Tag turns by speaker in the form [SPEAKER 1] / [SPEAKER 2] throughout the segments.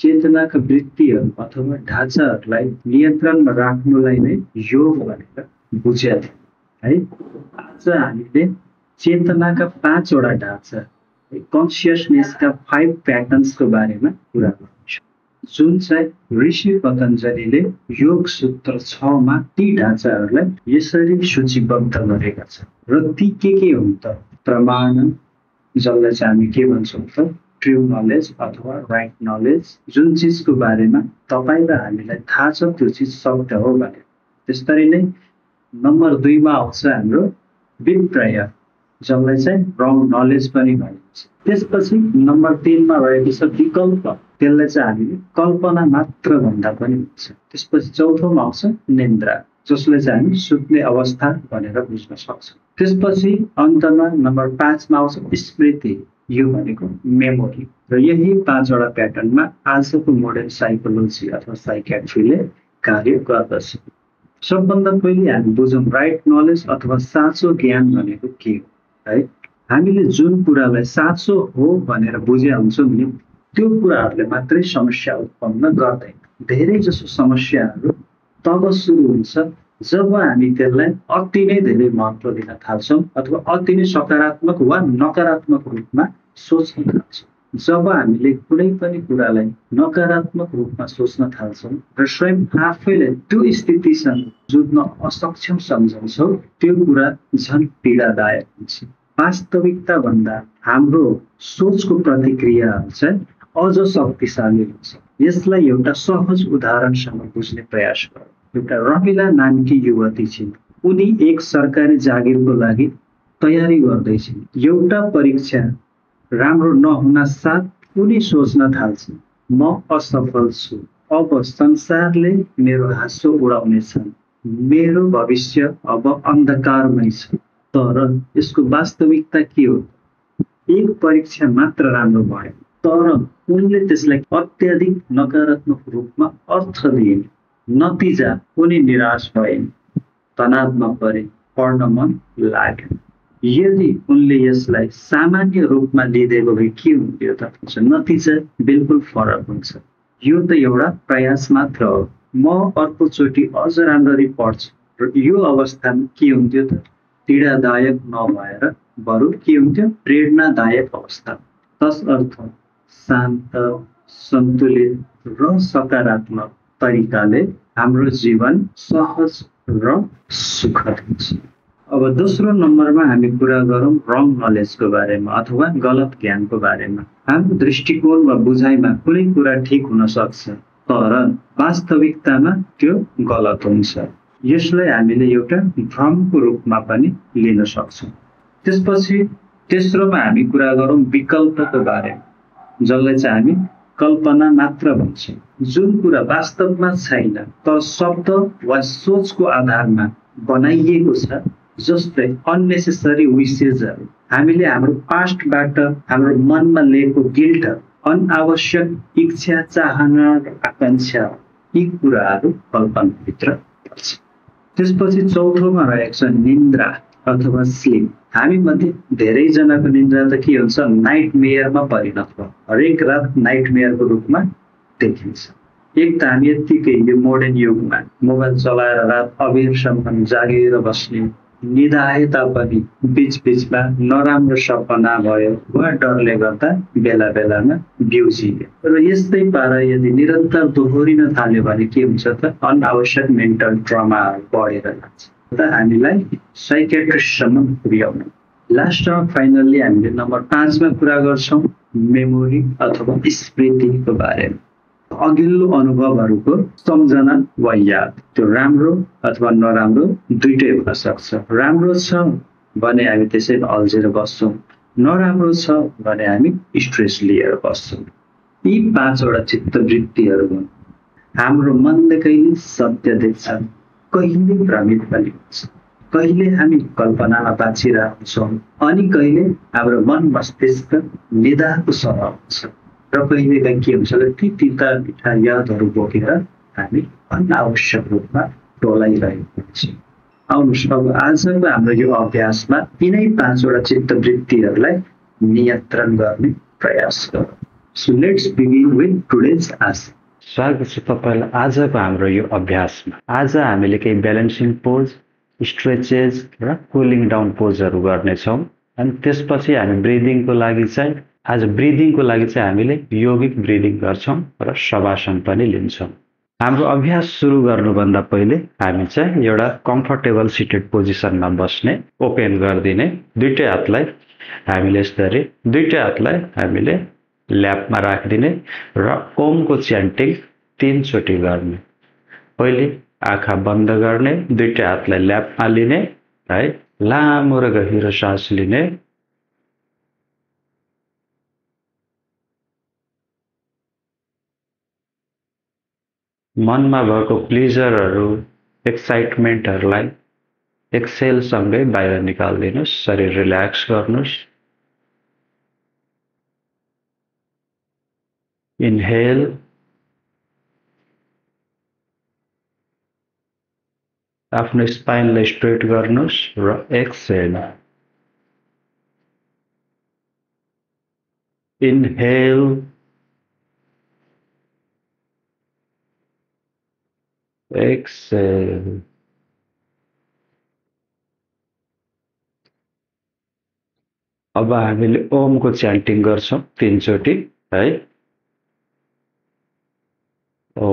[SPEAKER 1] चेतनाका वृत्तिहरू अथवा ढाँचाहरूलाई नियन्त्रणमा राख्नुलाई नै योग भनेर बुझेका थियौँ है। आज हामीले चेतनाका 5 वटा ढाँचा, कन्सियसनेसका 5 प्याटर्न्सको बारेमा कुरा गर्छौँ, जुन चाहिँ ऋषि पतञ्जलिले योग सूत्र 6 मा ती ढाँचाहरूलाई यसरी सूचीबद्ध गरेका छन्। र ती के हुन् त? प्रमाण, जसलाई चाहिँ हामी के भन्छौँ त? ट्रु नलेज अथवा राइट नलेज, जुन चिजको बारेमा तपाईँ र हामीलाई थाहा छ त्यो चिज सत्य हो भने। त्यसरी नै नम्बर 2 मा आउँछ हाम्रो विपर्य, जसलाई चाहिँ रङ नलेज पनि भनिन्छ। त्यसपछि नम्बर 3 मा रहेको छ विकल्प, त्यसलाई चाहिँ हामीले कल्पना मात्र भन्दा पनि हुन्छ। त्यसपछि चौथोमा आउँछ निन्द्रा, जसलाई चाहिँ हामी सुत्ने अवस्था भनेर बुझ्न सक्छौँ। त्यसपछि अन्तमा नम्बर 5 मा आउँछ स्मृति, यो भनेको मेमोरी। र यही 5 वटा प्याटर्नमा आजको मोडर्न साइकोलोजी अथवा साइकियाट्रीले कार्य गर्दछ। सबभन्दा पहिले हामी बुझौँ राइट नलेज अथवा साँचो ज्ञान भनेको के हो है। हामीले जुन कुरालाई साँचो हो भनेर बुझेका हुन्छौँ नि, त्यो कुराहरूले मात्रै समस्या उत्पन्न गर्दैन। धेरै जसो समस्याहरू तब सुरु हुन्छ जब हामी त्यसलाई अति नै धेरै महत्त्व दिन थाल्छौँ अथवा अति नै सकारात्मक वा नकारात्मक रूपमा सोच्न थाल्छौँ। जब हामीले कुनै पनि कुरालाई नकारात्मक रूपमा सोच्न थाल्छौँ र स्वयं आफैले त्यो स्थितिसँग जुझ्न असक्षम सम्झन्छौँ, त्यो कुरा झन् पीडादायक हुन्छ। वास्तविकता भन्दा हाम्रो सोचको प्रतिक्रियाहरू चाहिँ अझ शक्तिशाली हुन्छ। यसलाई एउटा सहज उदाहरणसँग बुझ्ने प्रयास गरौँ। एउटा रमिला नामकी युवती छिन्। उनी एक सरकारी जागिरको लागि तयारी गर्दैछिन्। एउटा परीक्षा राम्रो नहुन साथ उनी सोच्न थाल्छन्, म असफल छु, अब संसारले मेरो हाँसो उडाउनेछ, मेरो भविष्य अब अन्धकारमै छ। तर यसको वास्तविकता के हो? एक परीक्षा मात्र राम्रो भयो, तर उनले त्यसलाई अत्याधिक नकारात्मक रूपमा अर्थ दिइन्। नतिजा उनी निराश भइन्, तनावमा परे, पढ्न मन लाग्यो। यदि उनले यसलाई सामान्य रूपमा लिइदिएको भए के हुन्थ्यो त? नतिजा बिल्कुल फरक हुन्छ। यो त एउटा प्रयास मात्र हो, म अर्कोचोटि अझ राम्ररी पढ्छु। र यो अवस्थामा के हुन्थ्यो त? पीडादायक नभएर बरु के हुन्थ्यो? प्रेरणादायक अवस्था। तसर्थ शान्त, सन्तुलित र सकारात्मक तरिकाले हाम्रो जीवन सहज र सुखद हुन्छ। अब दोस्रो नम्बरमा हामी कुरा गरौँ रङ नलेजको बारेमा अथवा गलत ज्ञानको बारेमा। हाम्रो दृष्टिकोण वा बुझाइमा कुनै कुरा ठिक हुन सक्छ, तर वास्तविकतामा त्यो गलत हुन्छ। यसलाई हामीले एउटा भ्रमको रूपमा पनि लिन सक्छौँ। त्यसपछि तेस्रोमा हामी कुरा गरौँ विकल्पको बारेमा, जसलाई चाहिँ हामी कल्पना मात्र भन्छौँ। जुन कुरा वास्तवमा छैन तर शब्द वा सोचको आधारमा बनाइएको छ, जस्तै अननेसेसरी विशेसहरू, हामीले हाम्रो पास्टबाट हाम्रो मनमा लिएको गिल्ट, अनावश्यक इच्छा, चाहना र आकांक्षा, यी कुराहरू कल्पनाभित्र पर्छ। त्यसपछि चौथोमा रहेको छ निन्द्रा अथवा स्लिप। हामी मध्ये धेरैजनाको निन्द्रा त के हुन्छ? नाइटमेयरमा परिणत भयो। हरेक रात नाइटमेयरको रूपमा देखिन्छ। एक त हामी यत्तिकै यो मोडर्न युगमा मोबाइल चलाएर रात अबेरसम्म जागेर बस्ने, निदाए तापनि बीच-बीचमा नराम्रो सपना भयो वा डरले गर्दा बेला बेलामा बिउजिए। र यस्तै पारा यदि निरन्तर दोहोरिन थाल्यो भने के हुन्छ त? अनावश्यक मेन्टल ट्रमा बढेर जान्छ। त हामीलाई साइकियाट्रिस्टसम्म पुर्याउनु। लास्टमा फाइनल्ली हामीले नम्बर 5 मा कुरा गर्छौँ मेमोरी अथवा स्मृतिको बारेमा। अघिल्लो अनुभवहरूको सम्झना वा याद, त्यो राम्रो अथवा नराम्रो दुइटै हुन सक्छ। राम्रो छ भने हामी त्यसैमा अल्झेर बस्छौँ, नराम्रो छ भने हामी स्ट्रेस लिएर बस्छौँ। यी 5 वटा चित्तवृत्तिहरू हुन्। हाम्रो मनले कहिले सत्य देख्छ, कहिले भ्रमित पनि हुन्छ, कहिले हामी कल्पनामा बाँचिरहेछौँ, अनि कहिले हाम्रो मन मस्तिष्क निदाको सरह हुन्छ। र कहिले के हुन्छ त ती तिता मिठा यादहरू बोकेर हामी अनावश्यक रूपमा डोलाइरहेको हुन्छौँ। आउनुहोस् अब आजको हाम्रो यो अभ्यासमा यिनै 5 वटा चित्तवृत्तिहरूलाई नियन्त्रण गर्ने प्रयास गरौँ। So let's begin with today's ask. स्वागत छ तपाईलाई आजको हाम्रो यो अभ्यासमा। आज हामीले केही ब्यालेन्सिङ पोज, स्ट्रेचेज र कुलिङ डाउन पोजहरू गर्नेछौँ। अनि त्यसपछि हामी ब्रिदिङको लागि चाहिँ हामीले योगिक ब्रिदिङ गर्छौँ र शवासन पनि लिन्छौँ। हाम्रो अभ्यास सुरु गर्नुभन्दा पहिले हामी चाहिँ एउटा कम्फर्टेबल सिटेड पोजिसनमा बस्ने, ओपन गरिदिने, दुईटै हातलाई हामीले ल्यापमा राखिदिने र ओमको च्यान्टिङ 3 चोटि गर्ने। पहिले आँखा बन्द गर्ने, दुईटै हातलाई ल्यापमा लिने है, लामो र गहिरो सास लिने, मनमा भएको प्लेजरहरू, एक्साइटमेन्टहरूलाई एक्सेल सँगै बाहिर निकाल्दिनुस्। शरीर रिल्याक्स गर्नुस्। इनहेल, आफ्नो स्पाइनलाई स्ट्रेट गर्नुस् र एक्सेल। Inhale, Excel. अब हामीले ओमको च्यान्टिङ गर्छौँ 3 चोटि है। ओ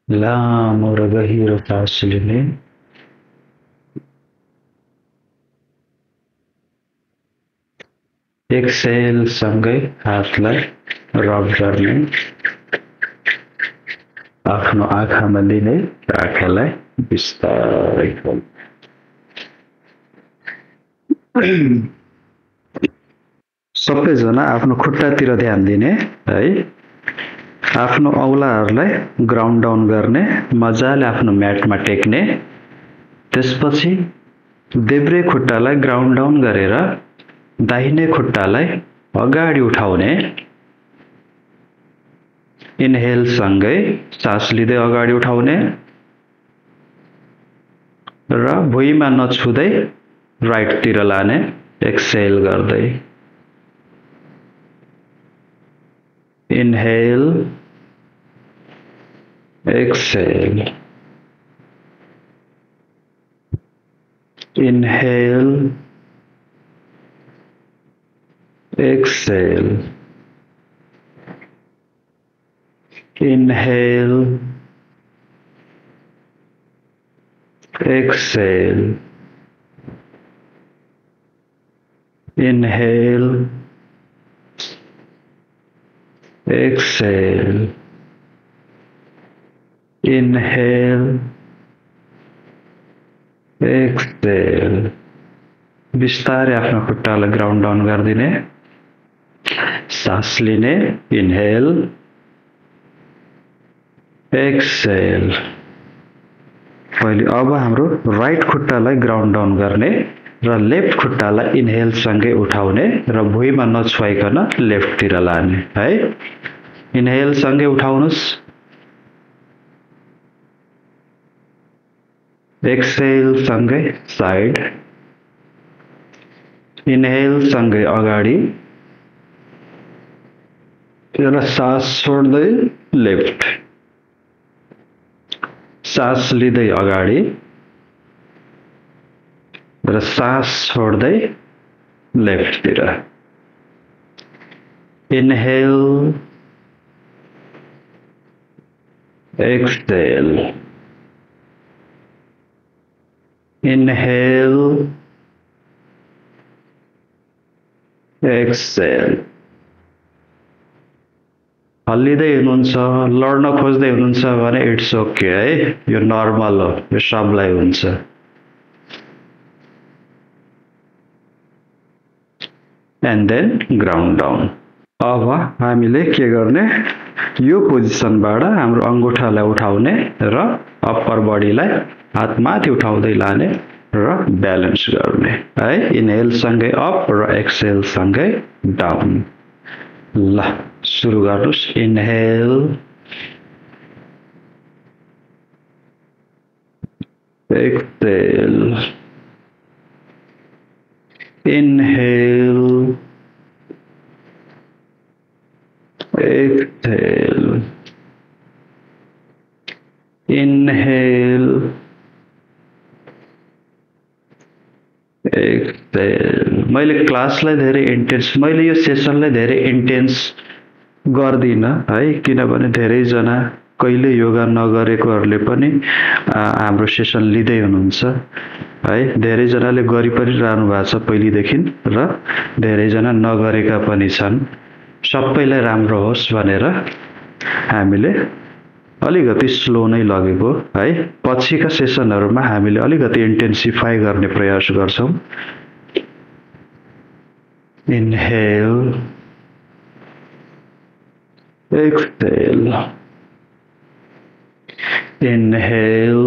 [SPEAKER 1] लामो र गहिरो सास लिने, एक्सेल सँगै हातलाई रब गर्ने, आफ्नो आँखामा लिने, आँखालाई बिस्तारै खोल्ने। सबैजना आफ्नो खुट्टातिर ध्यान दिने है। आफ्नो औलाहरूलाई ग्राउन्ड डाउन गर्ने, मजाले आफ्नो म्याटमा टेक्ने। त्यसपछि देब्रे खुट्टालाई ग्राउन्ड डाउन गरेर दाहिने खुट्टालाई अगाडि उठाउने। इनहेल सँगै सास लिँदै अगाडि उठाउने र भुइँमा नछुँदै राइटतिर लाने, एक्सेल गर्दै। Inhale, exhale. Inhale, exhale. Inhale, exhale. Inhale, exhale. Inhale, exhale. बिस्तारै आफ्नो खुट्टालाई ग्राउन्ड डाउन गरिदिने, सास लिने। Inhale, exhale. पहिले अब हाम्रो राइट खुट्टालाई ग्राउन्ड डाउन गर्ने र लेफ्ट खुट्टालाई इनहेल सँगै उठाउने र भुइँमा नछुवाइकन लेफ्टतिर लाने है। इनहेल सँगै उठाउनुस्, एक्सेल सँगै साइड, इनहेल सँगै अगाडि र सास छोड्दै लेफ्ट, सास लिँदै अगाडि र सास छोड्दै लेफ्टतिर। Inhale, exhale. Inhale,
[SPEAKER 2] exhale. हल्लिँदै हुनुहुन्छ, लड्न खोज्दै हुनुहुन्छ भने इट्स ओके है, यो नर्मल हो, यो सबलाई हुन्छ। And then ground down. अब हामीले के गर्ने, यो पोजिसनबाट हाम्रो अंगुठालाई उठाउने र अप्पर बडीलाई हात माथि उठाउँदै लाने र ब्यालेन्स गर्ने है। इनहेल सँगै अप र एक्सहेल सँगै डाउन। ल सुरु गर्नुस्। Inhale, exhale, inhale, exhale, inhale, exhale. मैले क्लासलाई धेरै इन्टेन्स, मैले यो सेसनलाई धेरै इन्टेन्स गर्दिनँ है, किनभने धेरैजना कहिले योगा नगरेकोहरूले पनि हाम्रो सेसन लिँदै हुनुहुन्छ है। धेरैजनाले गरि पनि रहनु भएको छ पहिलेदेखि र धेरैजना नगरेका पनि छन्। सबैलाई राम्रो होस् भनेर हामीले अलिकति स्लो नै लगेको है। पछिका सेसनहरूमा हामीले अलिकति इन्टेन्सिफाई गर्ने प्रयास गर्छौं। Inhale, exhale, inhale,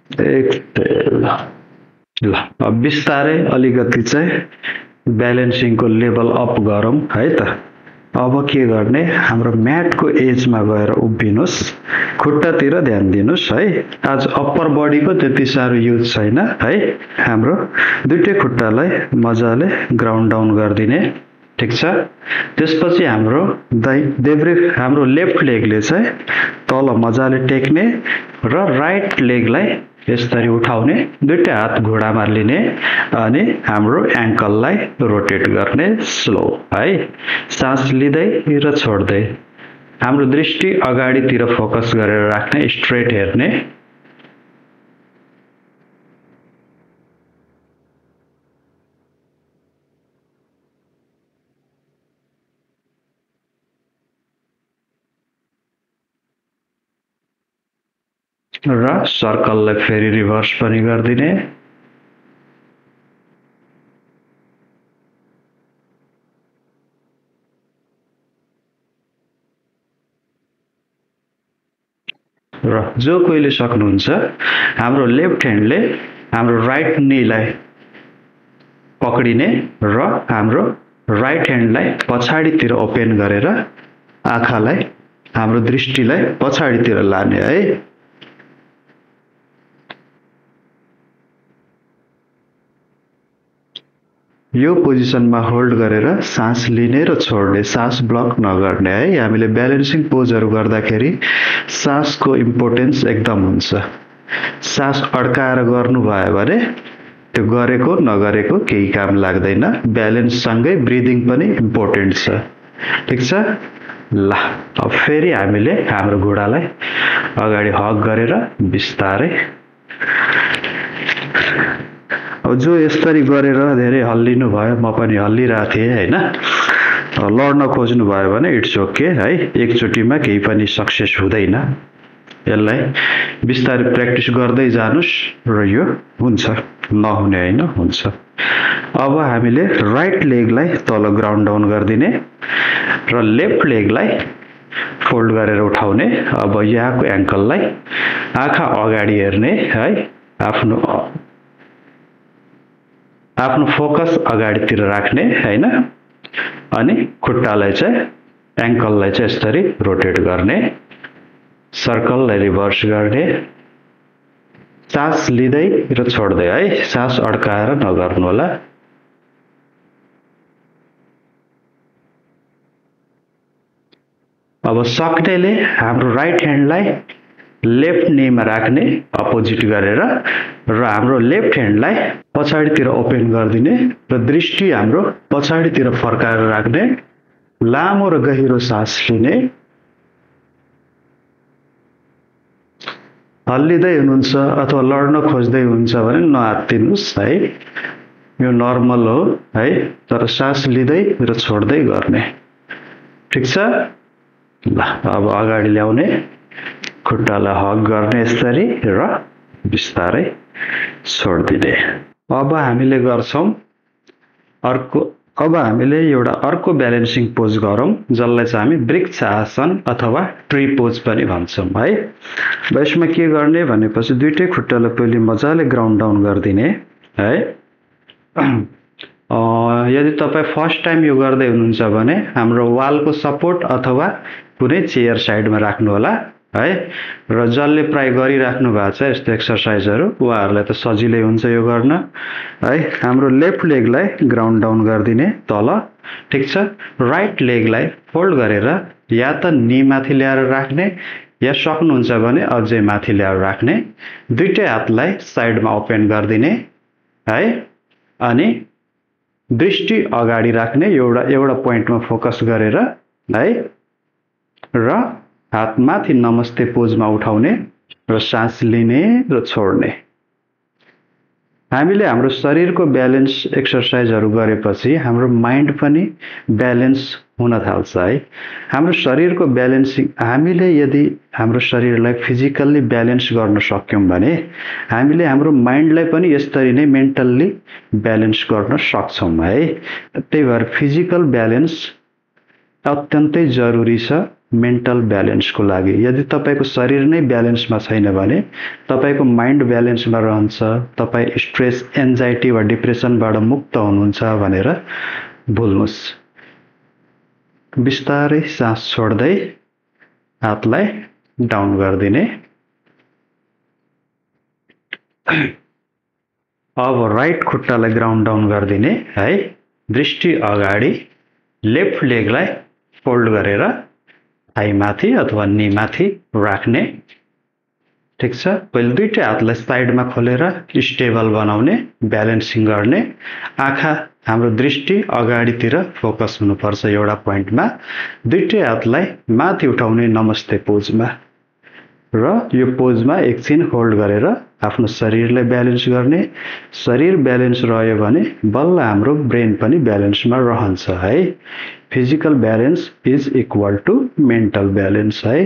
[SPEAKER 2] exhale. ल अब बिस्तारै अलिकति चाहिँ ब्यालेन्सिङको लेभल अप गरौँ है त। अब के गर्ने, हाम्रो म्याटको एजमा गएर उभिनुस्, खुट्टातिर ध्यान दिनुस् है। आज अप्पर बडीको त्यति साह्रो युज छैन है। हाम्रो दुईटै खुट्टालाई मजाले ग्राउन्ड डाउन गरिदिने, ठीक छ। त्यसपछि हाम्रो देब्रे, हाम्रो लेफ्ट लेगले चाहिँ तल मजाले टेक्ने र राइट लेगलाई यसरी उठाउने, दुईटै हात घुँडामा लिने अनि हाम्रो एङ्कललाई रोटेट गर्ने स्लो है। सास लिँदै र छोड्दै हाम्रो दृष्टि अगाडितिर फोकस गरेर राख्ने, स्ट्रेट हेर्ने। र सर्कललाई फेरि रिभर्स पनि गरिदिने। र जो कोहीले सक्नुहुन्छ हाम्रो लेफ्ट ह्यान्डले हाम्रो राइट नीलाई पक्रिने र हाम्रो राइट ह्यान्डलाई पछाडितिर ओपन गरेर आँखालाई, हाम्रो दृष्टिलाई पछाडितिर लाने है। यो पोजिसनमा होल्ड गरेर सास लिने र छोड्ने, सास ब्लक नगर्ने है। हामीले ब्यालेन्सिङ पोजहरू गर्दाखेरि सासको इम्पोर्टेन्स एकदम हुन्छ। सास अड्काएर गर्नुभयो भने त्यो गरेको नगरेको केही काम लाग्दैन। ब्यालेन्स सँगै ब्रिदिङ पनि इम्पोर्टेन्ट छ, ठीक छ। ल अब फेरि हामीले हाम्रो घुँडालाई अगाडि हक गरेर बिस्तारै, अब जो यसरी गरेर धेरै हल्लिनु भयो, म पनि हल्लिरहेको थिएँ हैन, लड्न खोज्नु भयो भने इट्स ओके है। एकचोटिमा केही पनि सक्सेस हुँदैन। यसलाई बिस्तारै प्र्याक्टिस गर्दै जानुस् र यो हुन्छ, नहुने हैन, हुन्छ। अब हामीले राइट लेगलाई तल ग्राउन्ड डाउन गरिदिने र लेफ्ट लेगलाई फोल्ड गरेर उठाउने। अब यहाँको एङ्कललाई आँखा अगाडि हेर्ने है, आफ्नो फोकस अगाडितिर राख्ने हैन, अनि खुट्टालाई चाहिँ, एङ्कललाई चाहिँ यसरी रोटेट गर्ने, सर्कललाई रिभर्स गर्ने। सास लिँदै र छोड्दै है, सास अड्काएर नगर्नु होला। अब सक्नेले हाम्रो राइट ह्यान्डलाई लेफ्ट नीमा राख्ने अपोजिट गरेर र हाम्रो लेफ्ट ह्यान्डलाई पछाडितिर ओपन गरिदिने र दृष्टि हाम्रो पछाडितिर फर्काएर राख्ने। लामो र गहिरो सास लिने। हल्लिँदै हुनुहुन्छ अथवा लड्न खोज्दै हुनुहुन्छ भने नआत्तिनुस् है। यो नर्मल हो है, तर सास लिँदै र छोड्दै गर्ने। ठिक छ? ल अब अगाडि ल्याउने, खुट्टालाई हक गर्ने यसरी र बिस्तारै छोड्दिने। अब हामीले गर्छौं अर्को, अब हामीले एउटा अर्को ब्यालेन्सिङ पोज गरौँ, जसलाई चाहिँ हामी वृक्ष आसन अथवा ट्री पोज पनि भन्छौं है। यसमा के गर्ने भनेपछि दुईटै खुट्टालाई पहिले मजाले ग्राउन्ड डाउन गरिदिने है। यदि तपाईँ फर्स्ट टाइम यो गर्दै हुनुहुन्छ भने हाम्रो वालको सपोर्ट अथवा कुनै चेयर साइडमा राख्नु होला है। र जसले प्राय गरिराख्नु भएको छ यस्तो एक्सरसाइजहरू, उहाँहरूलाई त सजिलै हुन्छ यो गर्न है। हाम्रो लेफ्ट लेगलाई ग्राउन्ड डाउन गरिदिने तल, ठिक छ। राइट लेगलाई फोल्ड गरेर या त नी माथि ल्याएर राख्ने या सक्नुहुन्छ भने अझै माथि ल्याएर राख्ने। दुईटै हातलाई साइडमा ओपन गरिदिने है, अनि दृष्टि अगाडि राख्ने, एउटा पोइन्टमा फोकस गरेर है, र हात माथि नमस्ते पोजमा उठाउने र सास लिने र छोड्ने। हामीले हाम्रो शरीरको ब्यालेन्स एक्सरसाइजहरू गरेपछि हाम्रो माइन्ड पनि ब्यालेन्स हुन थाल्छ है। हाम्रो शरीरको ब्यालेन्सिङ, हामीले यदि हाम्रो शरीरलाई फिजिकल्ली ब्यालेन्स गर्न सक्यौं भने हामीले हाम्रो माइन्डलाई पनि यसरी नै मेन्टल्ली ब्यालेन्स गर्न सक्छौं है। त्यही भएर फिजिकल ब्यालेन्स अत्यन्तै जरुरी छ मेन्टल ब्यालेन्सको लागि। यदि तपाईको शरीर नै ब्यालेन्समा छैन भने तपाईको माइन्ड ब्यालेन्समा रहन्छ, तपाईँ स्ट्रेस, एन्जाइटी वा डिप्रेसनबाट मुक्त हुनुहुन्छ भनेर भुल्नुस्। बिस्तारै सास छोड्दै हातलाई डाउन गरिदिने। अब राइट खुट्टालाई ग्राउन्ड डाउन गरिदिने है, दृष्टि अगाडि, लेफ्ट लेगलाई फोल्ड गरेर थाई माथि अथवा नी माथि राख्ने। ठिक छ। पहिले दुईटै हातलाई साइडमा खोलेर स्टेबल बनाउने, ब्यालेन्सिङ गर्ने। आँखा, हाम्रो दृष्टि अगाडितिर फोकस हुनुपर्छ एउटा पोइन्टमा। दुईटै हातलाई माथि उठाउने नमस्ते पोजमा, र यो पोजमा एकछिन होल्ड गरेर आफ्नो शरीरलाई ब्यालेन्स गर्ने। शरीर ब्यालेन्स रह्यो भने बल्ल हाम्रो ब्रेन पनि ब्यालेन्समा रहन्छ है। Physical balance is equal to mental balance है।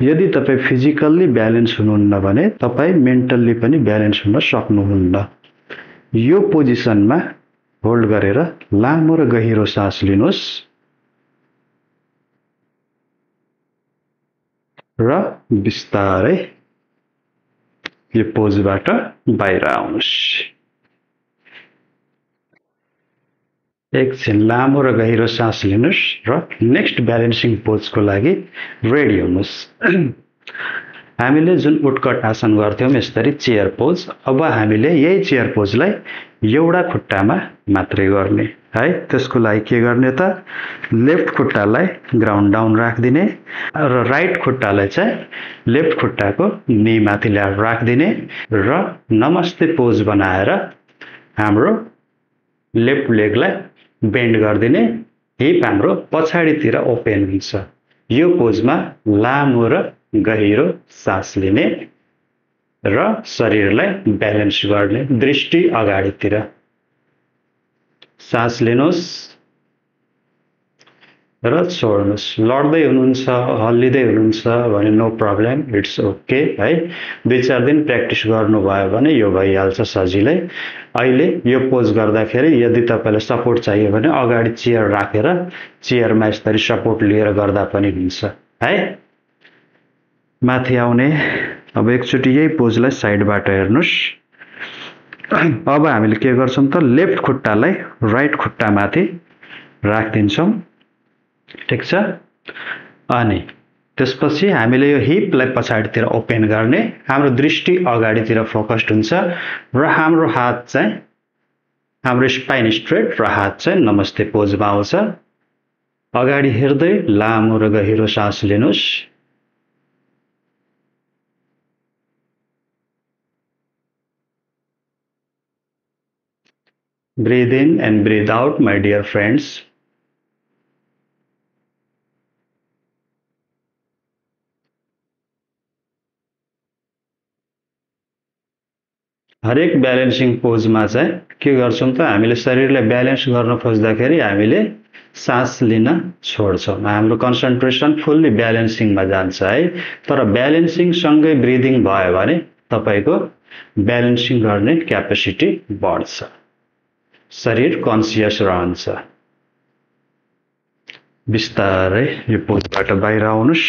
[SPEAKER 2] यदि तपाईँ फिजिकल्ली ब्यालेन्स हुनुहुन्न भने तपाईँ मेन्टल्ली पनि ब्यालेन्स हुन सक्नुहुन्न। यो पोजिसनमा होल्ड गरेर लामो र गहिरो सास लिनुहोस् र बिस्तारै यो पोजबाट बाहिर आउनुहोस्। एकछिन लामो र गहिरो सास लिनुहोस् र नेक्स्ट ब्यालेन्सिङ पोजको लागि रेडी हुनुहोस्। हामीले जुन उठकट आसन गर्थ्यौं यसरी चेयर पोज, अब हामीले यही चेयर पोजलाई एउटा खुट्टामा मात्रै गर्ने है। त्यसको लागि के गर्ने त, लेफ्ट खुट्टालाई ग्राउन्ड डाउन राखिदिने र राइट खुट्टालाई चाहिँ लेफ्ट खुट्टाको नी माथि ल्याएर राखिदिने र नमस्ते पोज बनाएर हाम्रो लेफ्ट लेगलाई बेन्ड गरिदिने। हिप हाम्रो पछाडितिर ओपन हुन्छ। यो पोजमा लामो र गहिरो सास लिने र शरीरलाई ब्यालेन्स गर्ने, दृष्टि अगाडितिर। सास लिनुहोस् र छोड्नुहोस्। लड्दै हुनुहुन्छ, हल्लिँदै हुनुहुन्छ भने नो प्रब्लम, इट्स ओके है। 2-4 दिन प्र्याक्टिस गर्नुभयो भने यो भइहाल्छ सजिलै। अहिले यो पोज गर्दाखेरि यदि तपाईलाई सपोर्ट चाहियो भने अगाडि चेयर राखेर चेयरमा यसरी सपोर्ट लिएर गर्दा पनि हुन्छ है। माथि आउने। अब एकचोटि यही पोजलाई साइडबाट हेर्नुहोस्। अब हामीले के गर्छौं त, लेफ्ट खुट्टालाई राइट खुट्टा माथि राखिदिन्छौं। ठिक छ। अनि त्यसपछि हामीले यो हिपलाई पछाडितिर ओपन गर्ने, हाम्रो दृष्टि अगाडितिर फोकस्ड हुन्छ र हाम्रो हात चाहिँ, हाम्रो स्पाइन स्ट्रेट र हात चाहिँ नमस्ते पोजमा आउँछ। अगाडि हेर्दै लामो र गहिरो सास लिनुहोस्। Breathe in and breathe out, my dear friends. हरेक ब्यालेन्सिङ पोजमा चाहिँ के गर्छौं त हामीले शरीरलाई ब्यालेन्स गर्न खोज्दाखेरि हामीले सास लिन छोड्छौं। हाम्रो कन्सन्ट्रेसन फुल्ली ब्यालेन्सिङमा जान्छ है। तर ब्यालेन्सिङ सँगै ब्रिदिङ भयो भने तपाईको ब्यालेन्सिङ गर्ने क्यापेसिटी बढ्छ, शरीर कन्सियस रहन्छ। बिस्तारै यो पोजबाट बाहिर आउनुस्।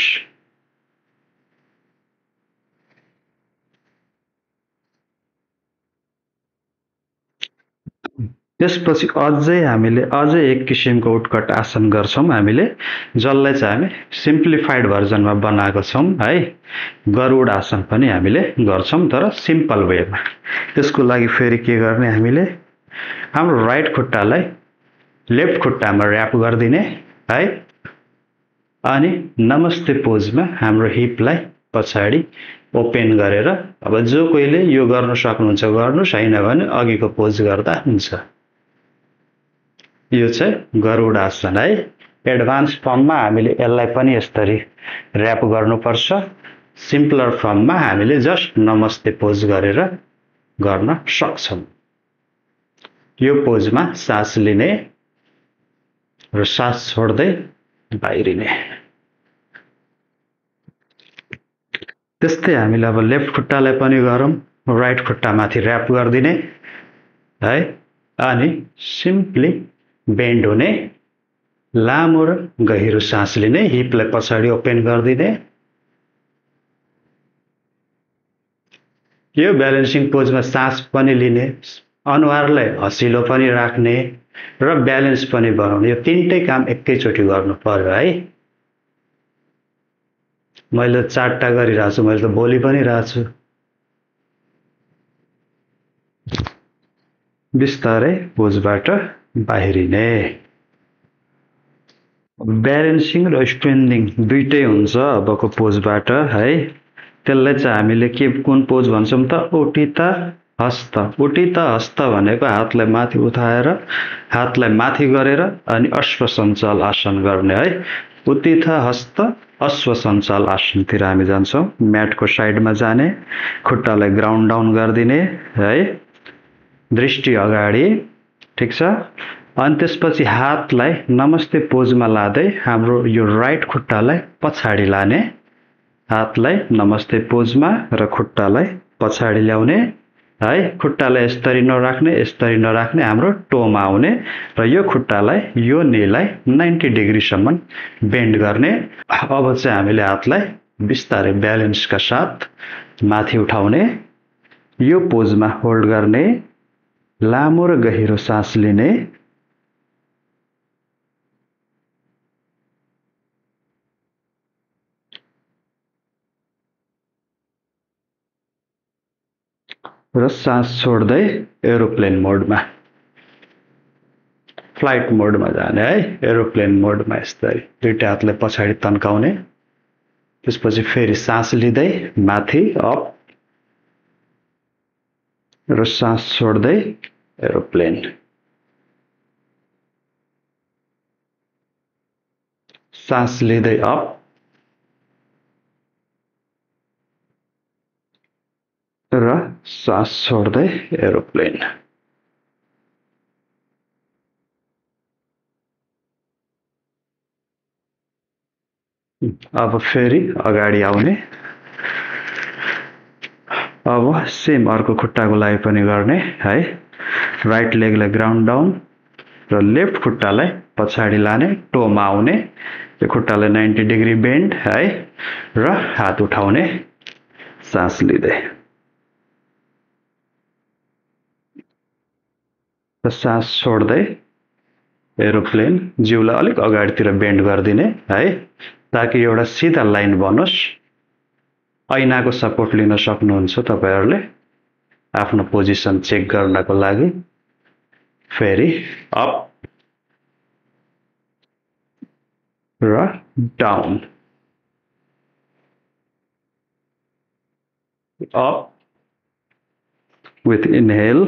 [SPEAKER 2] त्यसपछि हामीले अझै एक किसिमको उत्कट आसन गर्छौं हामीले, जसलाई चाहिँ हामी सिम्प्लिफाइड भर्जनमा बनाएको छौं है। गरुड आसन पनि हामीले गर्छौं तर सिम्पल वेमा। त्यसको लागि फेरि के गर्ने हामीले हाम्रो राइट खुट्टालाई लेफ्ट खुट्टामा र्याप गर्दिने है। अनि नमस्ते पोजमा हाम्रो हिपलाई पछाडि ओपन गरेर, अब जो कोहीले यो गर्न सक्नुहुन्छ गर्नुस्, हैन भने अघिको पोज गर्दा हुन्छ। यो चाहिँ गरुड आसन है। एडभान्स फर्ममा हामीले यसलाई पनि यसरी र्याप गर्नुपर्छ। सिम्पलर फर्ममा हामीले जस्ट नमस्ते पोज गरेर गर्न सक्छौं। यो पोजमा सास लिने र सास छोड्दै बाहिरिने। त्यस्तै हामीले अब लेफ्ट खुट्टालाई पनि गरौँ। राइट खुट्टा माथि र्याप गर्दिने है। अनि सिम्पली बेन्ड हुने, लामो र गहिरो सास लिने, हिपलाई पछाडि ओपन गरिदिने। यो ब्यालेन्सिङ पोजमा सास पनि लिने, अनुहारलाई हसिलो पनि राख्ने र ब्यालेन्स पनि बनाउने, यो तीनटै काम एकैचोटि गर्नु पर्यो है। मैले 4टा गरिरहेको छु, मैले त बोली पनि रहेको छु। बिस्तारै पोजबाट बाहिरिने। ब्यालेन्सिङ र स्ट्रेन्डिङ दुईटै हुन्छ अबको पोजबाट है। त्यसलाई चाहिँ हामीले कुन पोज भन्छौं त? उठित हस्त। उठित हस्त भनेको हातलाई माथि उठाएर, हातलाई माथि गरेर अनि अश्वसञ्चाल आसन गर्ने है। उठित हस्त अश्वसञ्चाल आसनतिर हामी जान्छौं। म्याटको साइडमा जाने, खुट्टालाई ग्राउन्ड डाउन गरिदिने है, दृष्टि अगाडि, ठीक छ। अनि त्यसपछि हातलाई नमस्ते पोजमा लादै हाम्रो यो राइट खुट्टालाई पछाडि लाने, हातलाई नमस्ते पोजमा र खुट्टालाई पछाडि ल्याउने है। खुट्टालाई यसरी नराख्ने, यसरी नराख्ने, हाम्रो टोमा आउने र यो खुट्टालाई, यो नीलाई 90 डिग्री सम्म बेन्ड गर्ने। अब चाहिँ हामीले हातलाई बिस्तारै ब्यालेन्सका साथ माथि उठाउने, यो पोजमा होल्ड गर्ने, लामो र गहिरो सास लिने। र सास छोड्दै एरोप्लेन मोडमा, फ्लाइट मोडमा जाने है। एरोप्लेन मोडमा यसरी दुईटा हातलाई पछाडि तन्काउने, त्यसपछि फेरि सास लिँदै माथि अप र सास छोड्दै एरोप्लेन। सास लिँदै अप र सास छोड्दै एरोप्लेन। अब फेरि अगाडि आउने। अब सेम अर्को खुट्टाको लागि पनि गर्ने है। राइट लेगलाई ग्राउन्ड डाउन र लेफ्ट खुट्टालाई पछाडि लाने, टोमा आउने, यो खुट्टालाई 90 डिग्री बेन्ड है र हात उठाउने, सास लिँदै र सास छोड्दै एरोप्लेन। जिउलाई अलिक अगाडितिर बेन्ड गरिदिने है, ताकि एउटा सिधा लाइन बनोस्। ऐनाको सपोर्ट लिन सक्नुहुन्छ तपाईहरुले आफ्नो पोजिसन चेक गर्नको लागि। फेरि अप र डाउन, अप with inhale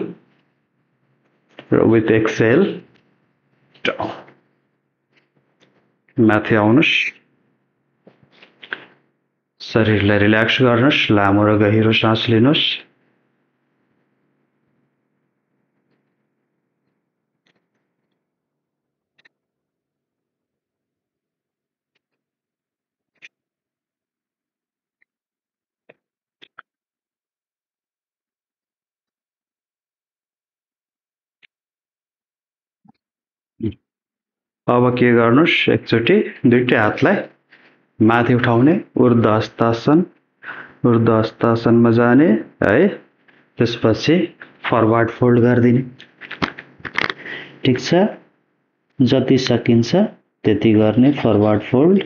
[SPEAKER 2] र with exhale down। माथि आउनुस्, शरीरलाई रिल्याक्स गर्नुस्, लामो र गहिरो सास लिनुस्। अब के गर्नुस् एकचोटी दुईटै हातलाई माथि उठाउने ऊर्ध्व हस्तासनमा जाने है त्यसपछि फरवर्ड फोल्ड गरिदिने ठीक छ जति सकिन्छ त्यति गर्ने फरवर्ड फोल्ड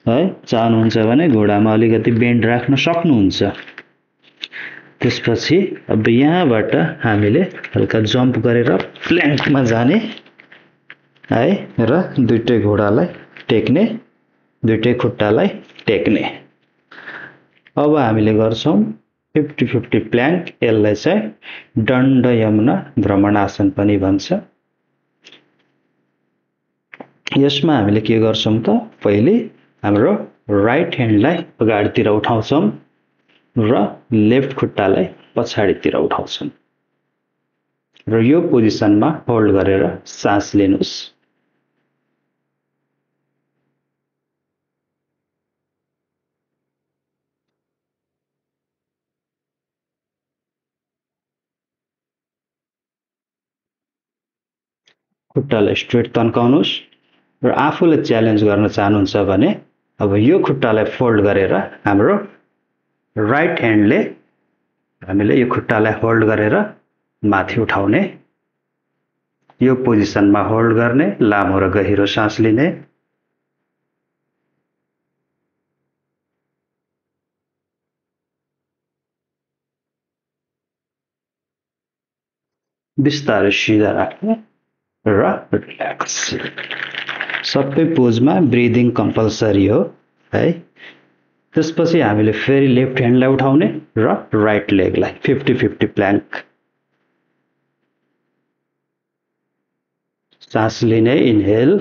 [SPEAKER 2] है चाहनुहुन्छ भने घुँडामा अलिकति बेन्ड राख्न सक्नुहुन्छ त्यसपछि अब यहाँबाट हामीले हल्का जम्प गरेर प्ल्याङ्कमा जाने है र दुईटै घुँडालाई टेक्ने दुईटै खुट्टालाई टेक्ने अब हामीले गर्छौं 50-50 प्ल्याङ्क यसलाई चाहिँ दण्ड यमुना भ्रमणासन पनि भन्छ यसमा हामीले के गर्छौं त पहिले हाम्रो राइट ह्यान्डलाई अगाडितिर उठाउँछौं र लेफ्ट खुट्टालाई पछाडितिर उठाउँछौं र यो पोजिसनमा होल्ड गरेर सास लिनुस् खुट्टालाई स्ट्रेट तन्काउनुस् र आफूले च्यालेन्ज गर्न चाहनुहुन्छ भने अब यो खुट्टालाई फोल्ड गरेर हाम्रो राइट ह्यान्डले हामीले यो खुट्टालाई होल्ड गरेर माथि उठाउने यो पोजिसनमा होल्ड गर्ने लामो र गहिरो सास लिने बिस्तारै सिधा राख्ने र रिल्याक्स सबै पोजमा ब्रिदिङ कम्पल्सरी हो है त्यसपछि हामीले फेरि लेफ्ट ह्यान्डलाई उठाउने र राइट लेगलाई 50-50 प्ल्याङ्क सास लिने इनहेल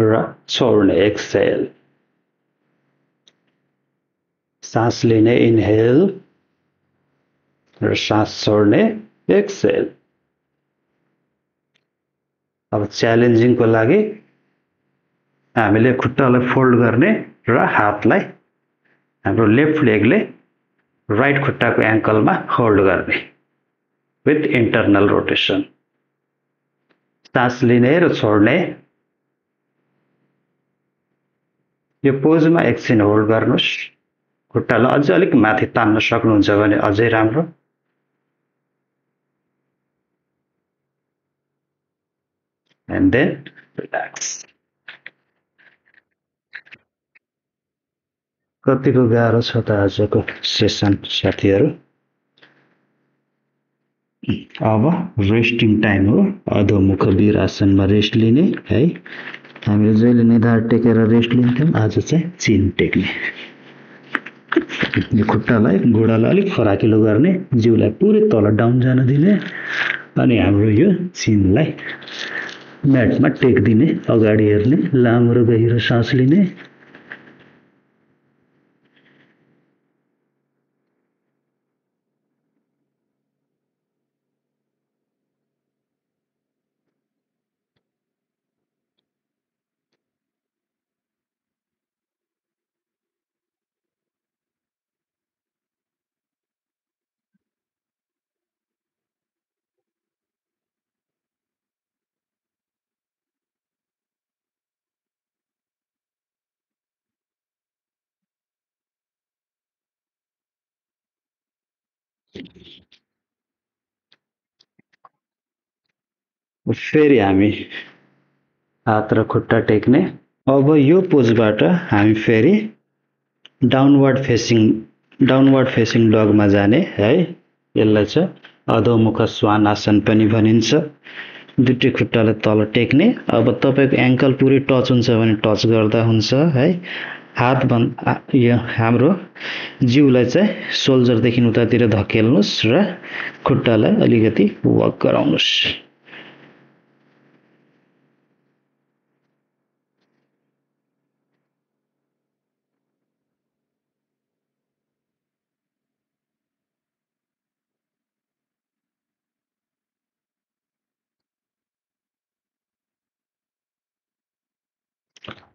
[SPEAKER 2] र छोड्ने एक्सहेल सास लिने इनहेल र सास छोड्ने एक्सहेल अब च्यालेन्जिङको लागि हामीले खुट्टालाई फोल्ड गर्ने र हातलाई हाम्रो लेफ्ट लेगले राइट खुट्टाको एङ्कलमा होल्ड गर्ने विथ इन्टरनल रोटेसन सास लिने र छोड्ने यो पोजमा एकछिन होल्ड गर्नुस् खुट्टालाई अझै अलिक माथि तान्न सक्नुहुन्छ भने अझै राम्रो and then relax कतिको गाह्रो छ त आजको सेसन साथीहरू अब रेस्टिङ टाइम हो अधोमुख वीरासनमा रेस्ट लिने है हामीले जहिले निधार टेकेर रेस्ट लिन्थ्यौं आज चाहिँ चिन टेक्ने यो खुट्टालाई घुँडालाई अलिक फराकिलो गर्ने जिउलाई पुरै तल डाउन जान दिने अनि हाम्रो यो चिनलाई म्याटमा टेक्दिने अगाडि हेर्ने लामो र गहिरो सास लिने फेरि हामी हात र खुट्टा टेक्ने अब यो पोजबाट हामी फेरि डाउनवर्ड फेसिङ डगमा जाने है यसलाई चाहिँ अधोमुख स्वानासन पनि भनिन्छ दुईटै खुट्टालाई तल टेक्ने अब तपाईको एङ्कल पुरै टच हुन्छ भने टच गर्दा हुन्छ है हात यो हाम्रो जिउलाई चाहिँ सोल्जरदेखि उतातिर धकेल्नुस् र खुट्टालाई अलिकति वक गराउनुस्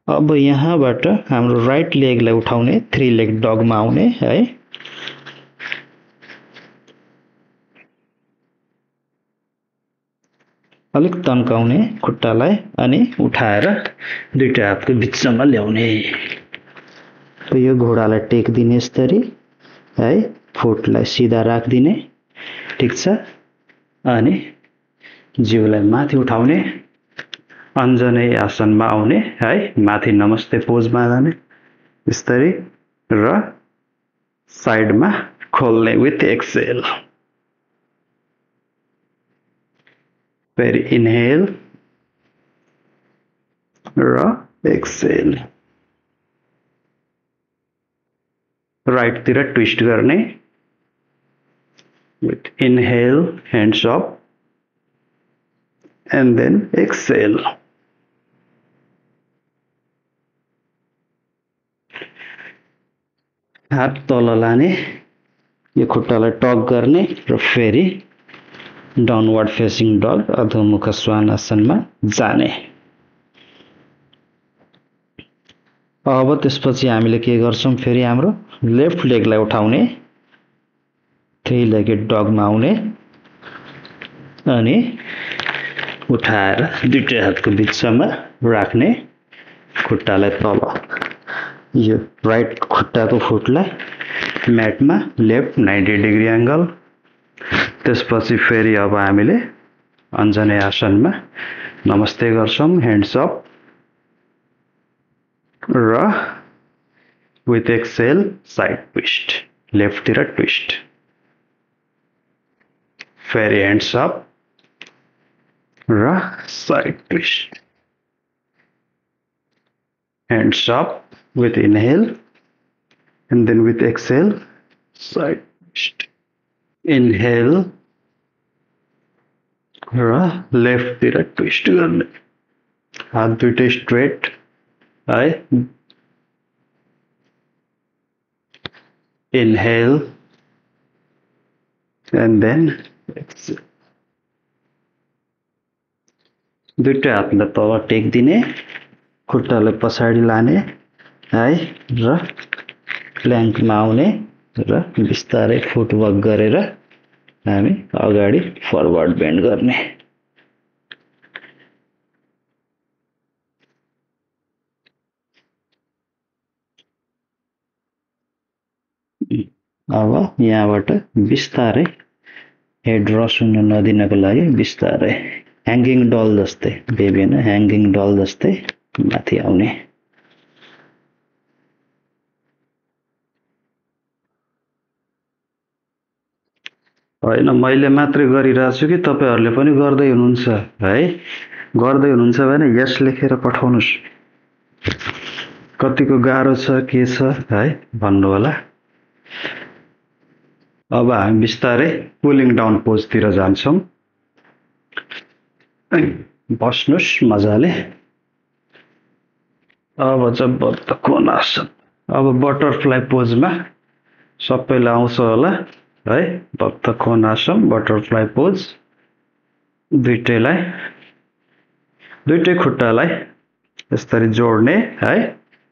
[SPEAKER 2] अब यहाँबाट हाम्रो राइट लेगलाई उठाउने 3 लेग डगमा आउने है अलिक तन्काउने खुट्टालाई अनि उठाएर दुईटा हातको बिचमा ल्याउने। यो घोडालाई टेक्दिने यसरी है, फुटलाई सिधा राखिदिने, ठिक छ। अनि जिउलाई माथि उठाउने, अन्जनेय आसनमा आउने है, माथि नमस्ते पोजमा जाने यसरी र साइडमा खोल्ने विथ एक्सेल। फेरि इनहेल र एक्सेल। राइटतिर ट्विस्ट गर्ने with inhale, hands up, and then exhale. हात तल लाने, यो खुट्टालाई टक गर्ने र फेरि डाउनवर्ड फेसिङ डग अधोमुख श्वानासनमा जाने। अब त्यसपछि हामीले के गर्छौं, फेरि हाम्रो लेफ्ट लेगलाई उठाउने, थ्री लेगेड डगमा आउने अनि उठाएर दुईटै हातको बिचमा राख्ने, खुट्टालाई तल, यो राइट खुट्टाको फुटलाई म्याटमा लेफ्ट 90 डिग्री एंगल। त्यसपछि फेरि अब हामीले अन्जनेय आसनमा नमस्ते गर्छौं, ह्यान्ड्स अप र विथ एक्सेल साइड ट्विस्ट, लेफ्टतिर ट्विस्ट। फेरि ह्यान्ड्स अप र side twist, hands up with inhale and then with exhale side twist. Inhale र लेफ्ट तिर ट्विस्ट गर्ने, हात दुईटै स्ट्रेट है। Inhale and then exhale. दुईटै हातलाई तल टेक्दिने, खुट्टालाई पछाडि लाने है र प्ल्याङ्कमा आउने र बिस्तारै फुटवर्क गरेर हामी अगाडि फरवर्ड बेन्ड गर्ने। अब यहाँबाट बिस्तारै हेड रस हुन नदिनको लागि बिस्तारै ह्याङ्गिङ डल जस्तै, बेबी हैन, ह्याङ्गिङ डल जस्तै माथि आउने। होइन मैले मात्रै गरिरहेको छु कि तपाईहरुले पनि गर्दै हुनुहुन्छ है? गर्दै हुनुहुन्छ भने यस लेखेर पठाउनुस्, कतिको गाह्रो छ के छ है भन्नु होला। अब हामी बिस्तारै कुलिङ डाउन पोजतिर जान्छौं। बस्नुस् मजाले। अब चाहिँ बद्ध कोणासन, अब बटरफ्लाई पोजमा सबैलाई आउँछ होला है। बद्ध कोणासन बटरफ्लाई पोज, दुईटै खुट्टालाई यसरी जोड्ने है,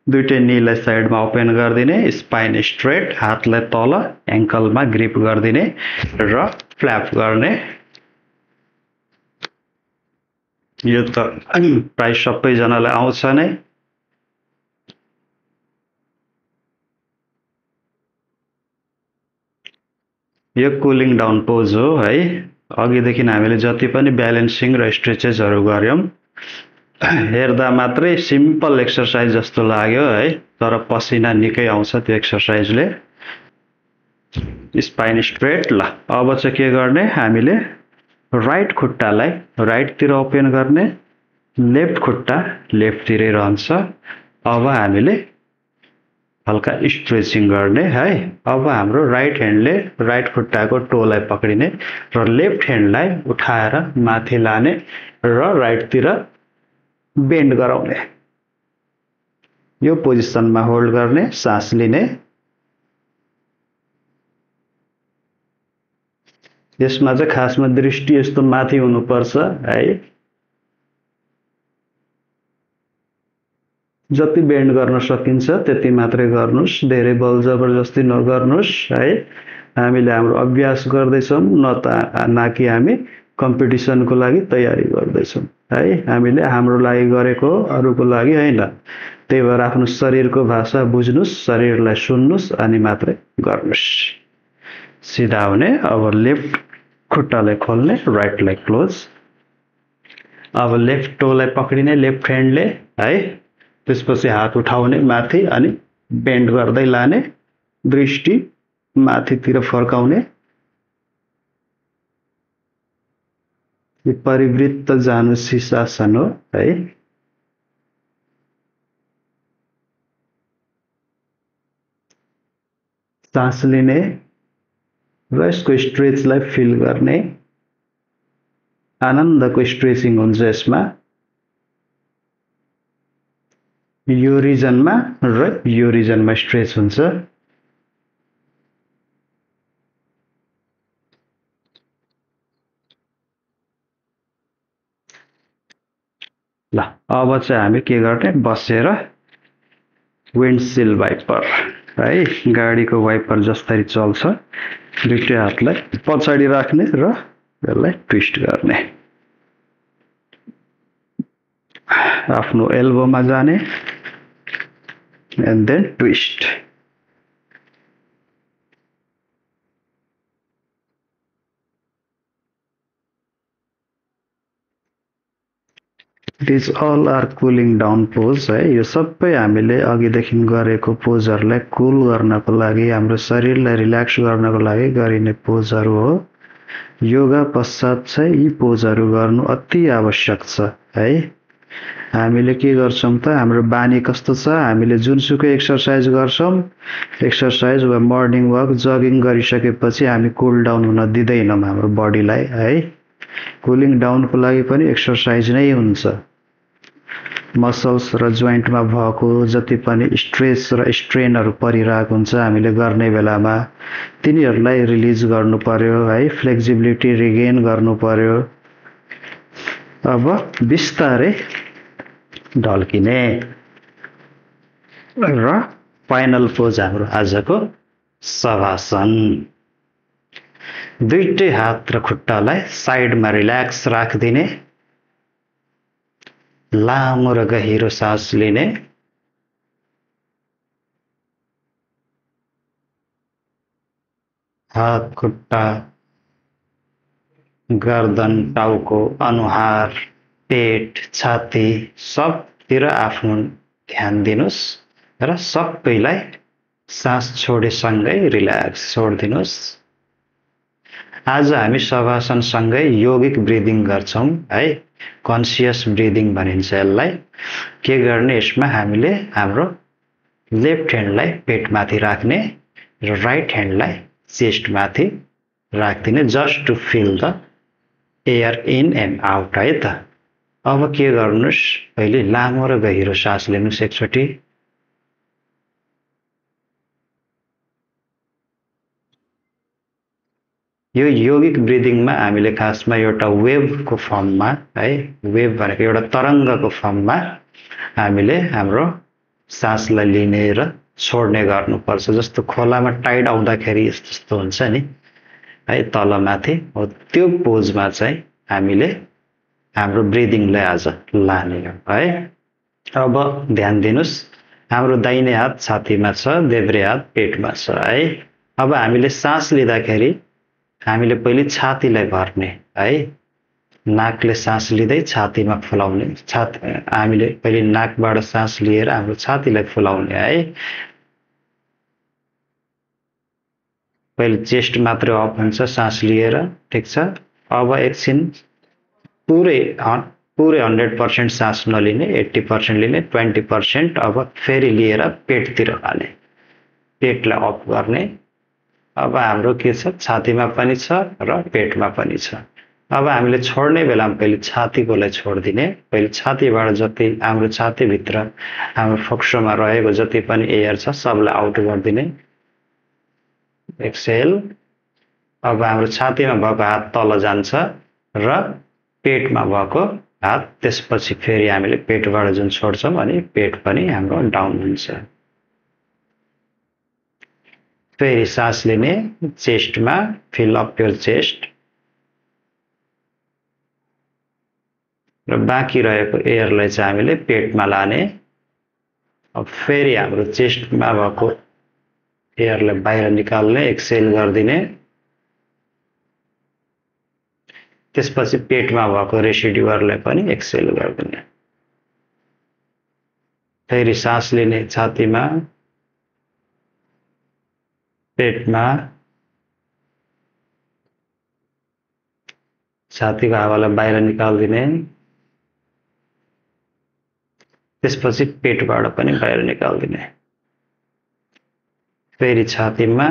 [SPEAKER 2] दुईटै नीलाई साइडमा ओपन गरिदिने, स्पाइन स्ट्रेट, हातलाई तल एङ्कलमा ग्रिप गरिदिने र फ्ल्याप गर्ने। यो त प्राय सबैजनालाई आउँछ नै। यो कुलिङ डाउन पोज हो है। अघिदेखि हामीले जति पनि ब्यालेन्सिङ र स्ट्रेचेसहरु गर्यौं, हेर्दा मात्रै सिम्पल एक्सरसाइज जस्तो लाग्यो है, तर पसिना निकै आउँछ त्यो एक्सरसाइजले। Spine straight. ल अब चाहिँ के गर्ने, हामीले राइट खुट्टालाई राइटतिर ओपन गर्ने, लेफ्ट खुट्टा लेफ्टतिरै रहन्छ। अब हामीले हल्का स्ट्रेचिङ गर्ने है। अब हाम्रो राइट ह्यान्डले राइट खुट्टाको टोलाई पक्रिने र लेफ्ट ह्यान्डलाई उठाएर माथि लाने र राइटतिर बेन्ड गराउने। यो पोजिसनमा होल्ड गर्ने, सास लिने। यसमा चाहिँ खासमा दृष्टि यस्तो माथि हुनुपर्छ है। जति बेन्ड गर्न सकिन्छ त्यति मात्रै गर्नुस्, धेरै बल जबरजस्ती नगर्नुस् है। हामीले हाम्रो अभ्यास गर्दैछौं, न कि हामी कम्पिटिसनको लागि तयारी गर्दैछौँ है। हामीले हाम्रो लागि गरेको अरूको लागि होइन। त्यही भएर आफ्नो शरीरको भाषा बुझ्नुस्, शरीरलाई सुन्नुस् अनि मात्रै गर्नुस्। सिधा हुने। अब लेफ्ट खुट्टालाई खोल्ने, राइटलाई क्लोज। अब लेफ्ट टोलाई पक्रिने लेफ्ट ह्यान्डले है। त्यसपछि हात उठाउने माथि अनि बेन्ड गर्दै लाने, दृष्टि माथितिर फर्काउने। यो परिवृत्त जानु शीर्षासन हो है। सास लिने र यसको स्ट्रेचलाई फिल गर्ने। आनन्दको स्ट्रेचिङ हुन्छ यसमा। यो रिजनमा र यो रिजनमा स्ट्रेच हुन्छ। ल अब चाहिँ हामी के गर्ने, बसेर विन्डसिल वाइपर है, गाडीको वाइपर जस्तै चल्छ। दुईटै हातलाई पछाडि राख्ने र यसलाई ट्विस्ट गर्ने। आफ्नो एल्बोमा जाने and then twist. It is all are cooling down pose है। यो सबै हामीले अघिदेखि गरेको पोजहरूलाई कुल गर्नको लागि, हाम्रो शरीरलाई रिल्याक्स गर्नको लागि गरिने पोजहरू हो। योगा पश्चात चाहिँ यी पोजहरू गर्नु अति आवश्यक छ है। हामीले के गर्छौँ त, हाम्रो बानी कस्तो छ, हामीले जुनसुकै एक्सर्साइज गर्छौँ, एक्सर्साइज वा मर्निङ वक जगिङ गरिसकेपछि हामी कुल डाउन हुन दिँदैनौँ हाम्रो बडीलाई है। कुलिङ डाउनको लागि पनि एक्सर्साइज नै हुन्छ। मसल्स र जोइन्टमा भएको जति पनि स्ट्रेस र स्ट्रेनहरू परिरहेको हुन्छ हामीले गर्ने बेलामा, तिनीहरूलाई रिलिज गर्नु पर्यो है। फ्लेक्सिबिलिटी रिगेन गर्नु पर्यो। अब बिस्तारै ढल्किने र फाइनल पोज हाम्रो आजको शवासन। दुईटै हात र खुट्टालाई साइडमा रिल्याक्स राखिदिने। लामो र गहिरो सास लिने। हात, खुट्टा, गर्दन, टाउको, अनुहार, पेट, छाती सबतिर आफ्नो ध्यान दिनुस् र सबैलाई सास छोडेसँगै रिल्याक्स छोडिदिनुस्। आज हामी शवासनसँगै योगिक ब्रिदिङ गर्छौँ है। कन्सियस ब्रिदिङ भनिन्छ यसलाई। के गर्ने, यसमा हामीले हाम्रो लेफ्ट ह्यान्डलाई पेटमाथि राख्ने र राइट ह्यान्डलाई चेस्टमाथि राखिदिने, just to feel the air in and out है त। अब के गर्नुस्, पहिले लामो र गहिरो सास लिनुस् एकचोटि। यो योगिक ब्रिदिङमा हामीले खासमा एउटा वेभको फर्ममा है, वेभ भनेको एउटा तरङ्गको फर्ममा हामीले हाम्रो सासलाई लिने र छोड्ने गर्नुपर्छ। जस्तो खोलामा टाइड आउँदाखेरि जस्तो हुन्छ नि है, तलमाथि हो, त्यो पोजमा चाहिँ हामीले हाम्रो ब्रिदिङलाई आज लाने है। अब ध्यान दिनुस्, हाम्रो दाहिने हात छातीमा छ, देब्रे हात पेटमा छ है। अब हामीले सास लिँदाखेरि हामीले पहिले छातीलाई भर्ने है। नाकले सास लिँदै छातीमा फुलाउने। हामीले पहिले नाकबाट सास लिएर हाम्रो छातीलाई फुलाउने है। पहिले चेस्ट मात्रै अप हुन्छ सास लिएर, ठिक छ। अब एकछिन पुरै 100% सास नलिने, 80% लिने, 20% अब फेरि लिएर पेटतिर हाल्ने, पेटलाई अप गर्ने। अब हाम्रो के छ, छातीमा पनि छ र पेटमा पनि छ। अब हामीले छोड्ने बेलामा पहिले छातीकोलाई छोडिदिने। पहिले छातीबाट जति हाम्रो छातीभित्र हाम्रो फोक्सोमा रहेको जति पनि एयर छ सबलाई आउट गरिदिने। एक्सहेल। अब हाम्रो छातीमा भएको हात तल जान्छ र पेटमा भएको हात त्यसपछि फेरि हामीले पेटबाट जुन छोड्छौँ अनि पेट पनि हाम्रो डाउन हुन्छ। फेरि सास लिने, चेस्टमा फिल अप योर चेस्ट। र बाँकी रहेको एयरलाई चाहिँ हामीले पेटमा लाने। अब फेरि हाम्रो चेस्टमा भएको एयरलाई बाहिर निकाल्ने, एक्सहेल गरिदिने। त्यसपछि पेटमा भएको रेसिड्युअरलाई पनि एक्सहेल गरिदिने। फेरि सास लिने छातीमा, पेटमा, छातीको हावालाई बाहिर निकाल्दिने। त्यसपछि पेटबाट पनि बाहिर निकाल्दिने। फेरि छातीमा,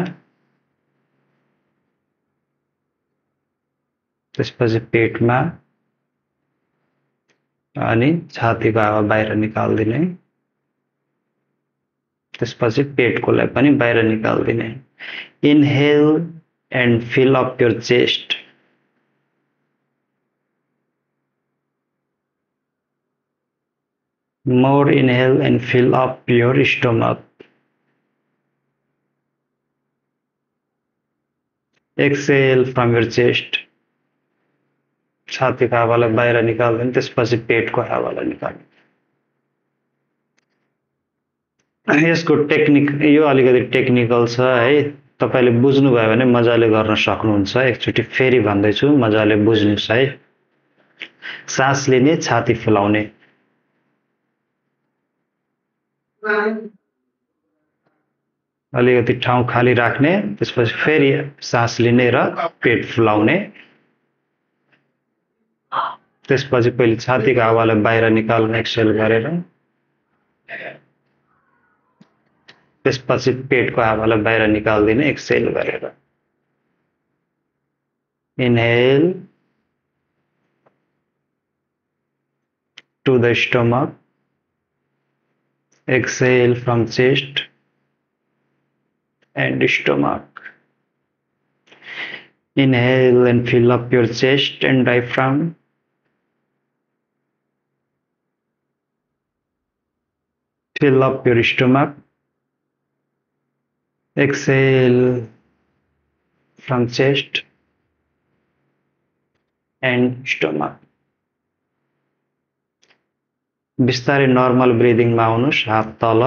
[SPEAKER 2] त्यसपछि पेटमा अनि छातीको हावा बाहिर निकाल्दिने। त्यसपछि पेटकोलाई पनि बाहिर निकाल्दिने। Inhale and fill up your chest. More inhale and fill up your stomach. Exhale from your chest. छातीको हावालाई बाहिर निकाल्दिने, त्यसपछि पेटको हावालाई निकाल्ने। यसको टेक्निक, यो अलिकति टेक्निकल छ है, तपाईले बुझ्नुभयो भने मजाले गर्न सक्नुहुन्छ। एकचोटि फेरि भन्दैछु, मजाले बुझ्नुस् है। सास लिने, छाती फुलाउने। अलिकति ठाउँ खाली राख्ने, त्यसपछि फेरि सास लिने र पेट फुलाउने। त्यसपछि पहिले छातीको हावालाई बाहिर निकाल्ने एक्सहेल गरेर। त्यसपछि पेटको हावालाई बाहिर निकाल्दिने एक्सहेल गरेर। Inhale to the stomach. Exhale from chest and stomach. Inhale and fill up your chest and diaphragm. Fill up your stomach. Exhale from chest and stomach. बिस्तारै नर्मल ब्रिदिङमा आउनुस्, हात तल।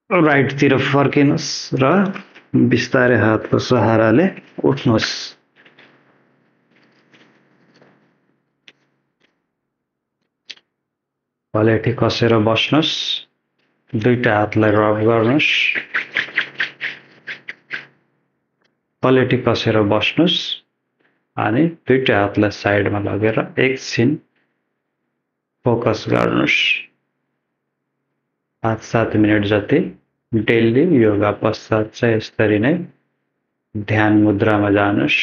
[SPEAKER 2] राइटतिर फर्किनुस् र बिस्तारै हातको सहाराले उठ्नुस्। पलेटी कसेर बस्नुस्, दुईटा हातलाई रब गर्नुस्। पलेटी कसेर बस्नुस् अनि दुईटा हातलाई साइडमा लगेर एकछिन फोकस गर्नुस्। 5-7 मिनेट जति डेली योगा पश्चात चाहिँ यसरी नै ध्यान मुद्रामा जानुस्।